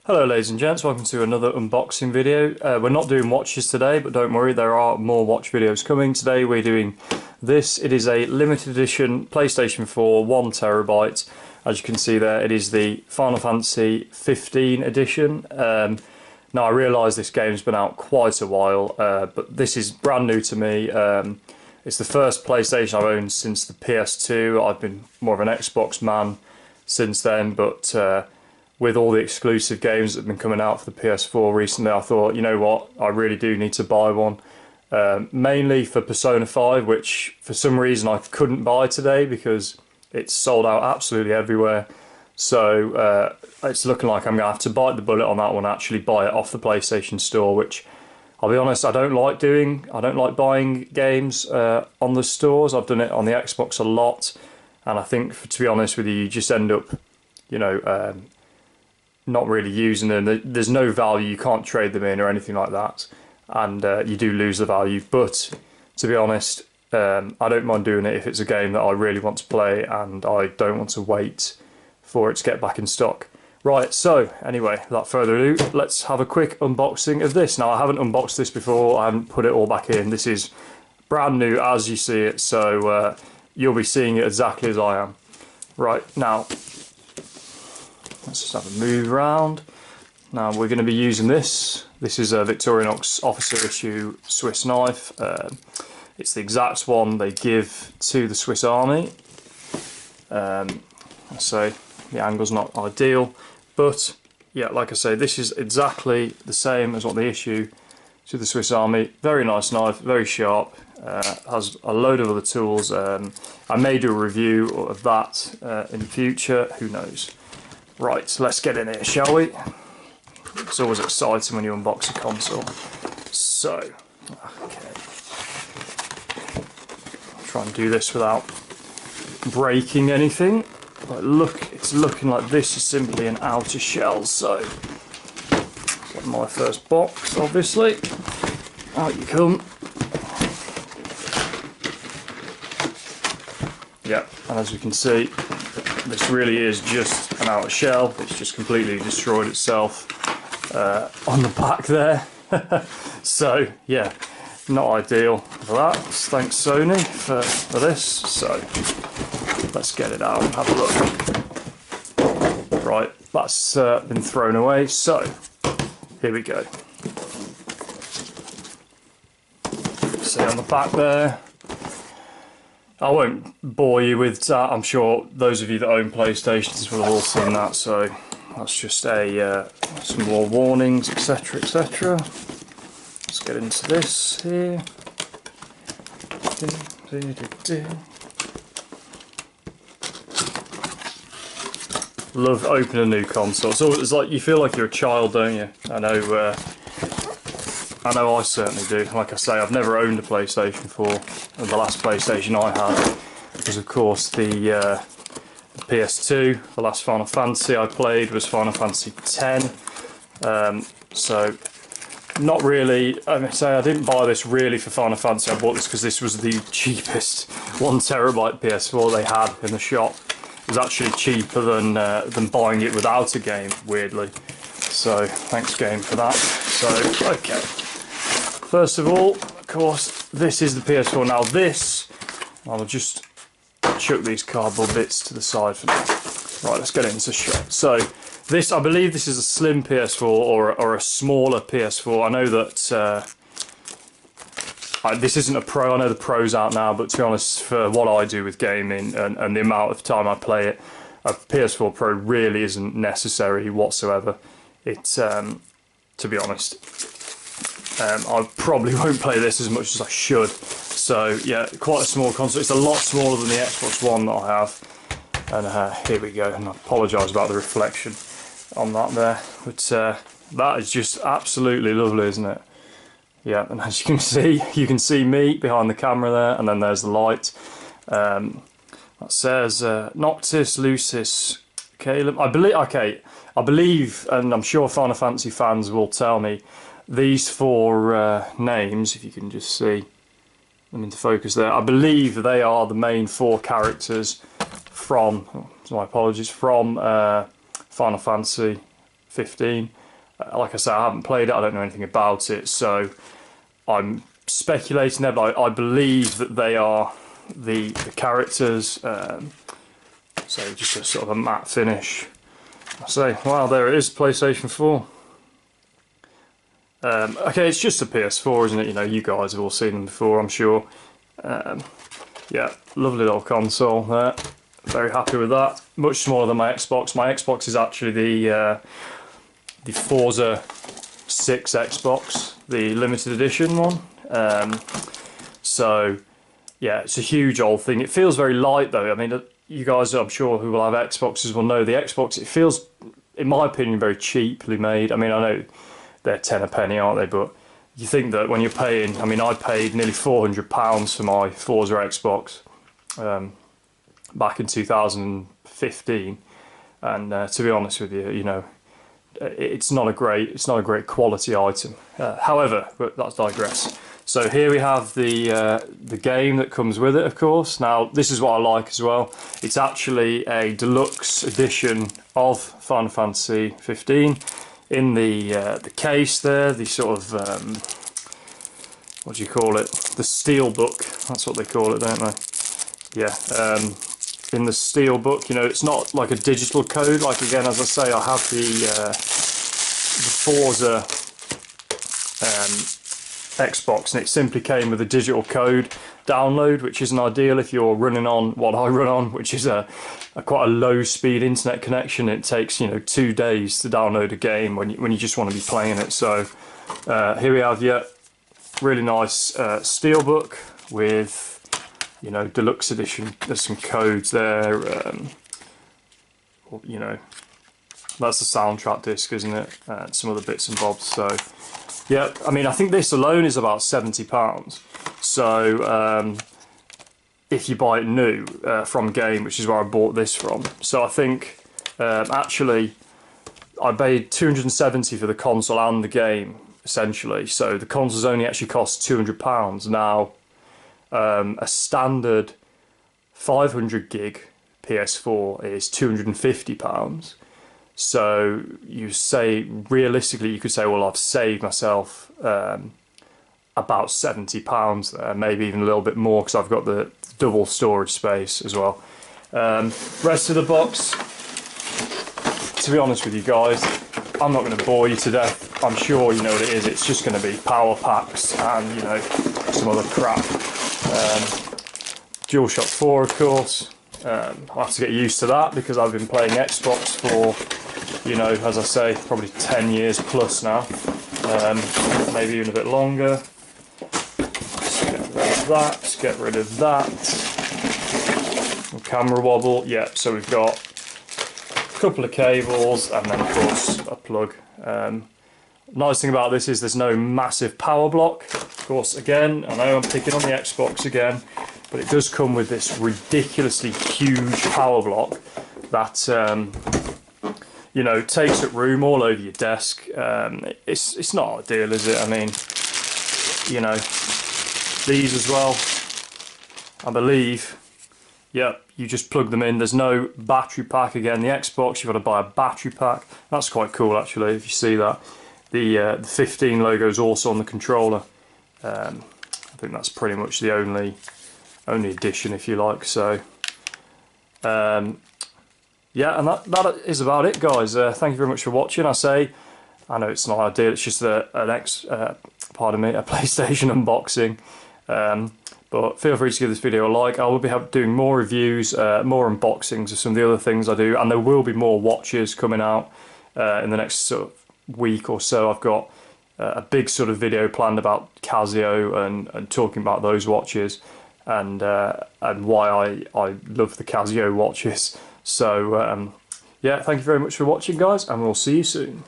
Hello ladies and gents, welcome to another unboxing video. We're not doing watches today, but don't worry, there are more watch videos coming. Today we're doing this. It is a limited edition PlayStation 4 1TB. As you can see there, it is the Final Fantasy 15 edition. Now I realise this game's been out quite a while, but this is brand new to me. It's the first PlayStation I've owned since the PS2. I've been more of an Xbox man since then, but with all the exclusive games that have been coming out for the PS4 recently, I thought, you know what, I really do need to buy one. Mainly for Persona 5, which for some reason I couldn't buy today because it's sold out absolutely everywhere. So it's looking like I'm going to have to bite the bullet on that one, actually buy it off the PlayStation Store, which I'll be honest, I don't like doing. I don't like buying games on the stores. I've done it on the Xbox a lot, and I think, to be honest with you, you just end up, you know, not really using them. There's no value, you can't trade them in or anything like that, and you do lose the value. But to be honest, I don't mind doing it if it's a game that I really want to play and I don't want to wait for it to get back in stock. Right, so anyway, without further ado, let's have a quick unboxing of this. Now I haven't unboxed this before, I haven't put it all back in. This is brand new as you see it, so you'll be seeing it exactly as I am. Right, now let's just have a move around. Now we're going to be using this. This is a Victorinox Officer Issue Swiss knife. It's the exact one they give to the Swiss Army. So the angle's not ideal, but yeah, like I say, this is exactly the same as what they issue to the Swiss Army. Very nice knife, very sharp. Has a load of other tools. I may do a review of that in the future. Who knows? Right, so let's get in here, shall we? It's always exciting when you unbox a console. So, okay. Try and do this without breaking anything. But look, it's looking like this is simply an outer shell. So, got my first box, obviously. Out you come. Yeah, and as you can see, this really is just an outer shell. It's just completely destroyed itself on the back there. So yeah, not ideal for that. Thanks Sony for this. So let's get it out and have a look. Right, that's been thrown away. So here we go. See on the back there. I won't bore you with that. I'm sure those of you that own PlayStations will have all seen that. So that's just a some more warnings, etc., etc. Let's get into this here. Love opening a new console. So it's like you feel like you're a child, don't you? I know I certainly do. Like I say, I've never owned a PlayStation 4. The last PlayStation I had was, of course, the PS2. The last Final Fantasy I played was Final Fantasy X. So, not really. I say I didn't buy this really for Final Fantasy. I bought this because this was the cheapest 1TB PS4 they had in the shop. It was actually cheaper than buying it without a game, weirdly. So, thanks game for that. So, okay. First of all, of course, this is the PS4. Now this, I'll just chuck these cardboard bits to the side for now. Right, let's get into shot. So this, I believe this is a slim PS4 or a smaller PS4. I know that this isn't a Pro. I know the Pro's out now, but to be honest, for what I do with gaming and the amount of time I play it, a PS4 Pro really isn't necessary whatsoever. It's, to be honest, I probably won't play this as much as I should. So yeah, quite a small console. It's a lot smaller than the Xbox One that I have. And here we go. And I apologise about the reflection on that there. But that is just absolutely lovely, isn't it? Yeah, and as you can see me behind the camera there, and then there's the light. That says Noctis Lucis Caleb. I believe, and I'm sure Final Fantasy fans will tell me, these four names, if you can just see them into focus there, I believe they are the main four characters from, my apologies, from Final Fantasy 15. Like I say, I haven't played it, I don't know anything about it, so I'm speculating there, but I believe that they are the characters. So just a sort of a matte finish. I say, wow, there it is, PlayStation 4. Okay, it's just a PS4, isn't it? You know, you guys have all seen them before, I'm sure. Yeah, lovely little console there. Very happy with that. Much smaller than my Xbox. My Xbox is actually the Forza 6 Xbox, the limited edition one. So yeah, it's a huge old thing. It feels very light though. I mean, you guys, I'm sure, who will have Xboxes will know the Xbox, it feels, in my opinion, very cheaply made. I mean, I know they're 10 a penny, aren't they? But you think that when you're paying, I mean, I paid nearly £400 for my Forza Xbox back in 2015, and to be honest with you, you know, it's not a great quality item. However, but that's digress. So here we have the game that comes with it, of course. Now, this is what I like as well. It's actually a deluxe edition of Final Fantasy 15. In the case there, the sort of what do you call it? The steel book. That's what they call it, don't they? Yeah. In the steel book, you know, it's not like a digital code. Like again, as I say, I have the Forza Xbox, and it simply came with a digital code download, which isn't ideal if you're running on what I run on, which is a quite a low speed internet connection. It takes, you know, 2 days to download a game when you just want to be playing it. So here we have, yeah, really nice steelbook with, you know, deluxe edition. There's some codes there. You know, that's the soundtrack disc, isn't it? Some other bits and bobs. So yeah, I mean, I think this alone is about £70. So if you buy it new from Game, which is where I bought this from. So I think actually I paid £270 for the console and the game, essentially. So the console's only actually cost £200. Now, a standard 500 gig PS4 is £250. So you say, realistically, you could say, well, I've saved myself about £70 there, maybe even a little bit more, because I've got the double storage space as well. Rest of the box, to be honest with you guys, I'm not going to bore you to death. I'm sure you know what it is. It's just going to be power packs and, you know, some other crap. DualShock 4, of course. I'll have to get used to that because I've been playing Xbox for, you know, as I say, probably 10 years plus now, maybe even a bit longer. Let's get rid of that, camera wobble, yeah, so we've got a couple of cables and then of course a plug. Nice thing about this is there's no massive power block. Of course, again, I know I'm picking on the Xbox again, but it does come with this ridiculously huge power block that you know, takes up room all over your desk. It's not ideal, is it? I mean, you know, these as well, I believe, yep, you just plug them in. There's no battery pack. Again, the Xbox, you've got to buy a battery pack. That's quite cool, actually, if you see that. The 15 logo is also on the controller. I think that's pretty much the only addition, if you like. So yeah, and that is about it, guys. Thank you very much for watching. I know it's not ideal, it's just a PlayStation unboxing. But feel free to give this video a like. I will be doing more reviews, more unboxings of some of the other things I do, and there will be more watches coming out in the next sort of week or so. I've got a big sort of video planned about Casio and talking about those watches and why I love the Casio watches. So yeah, thank you very much for watching, guys, and we'll see you soon.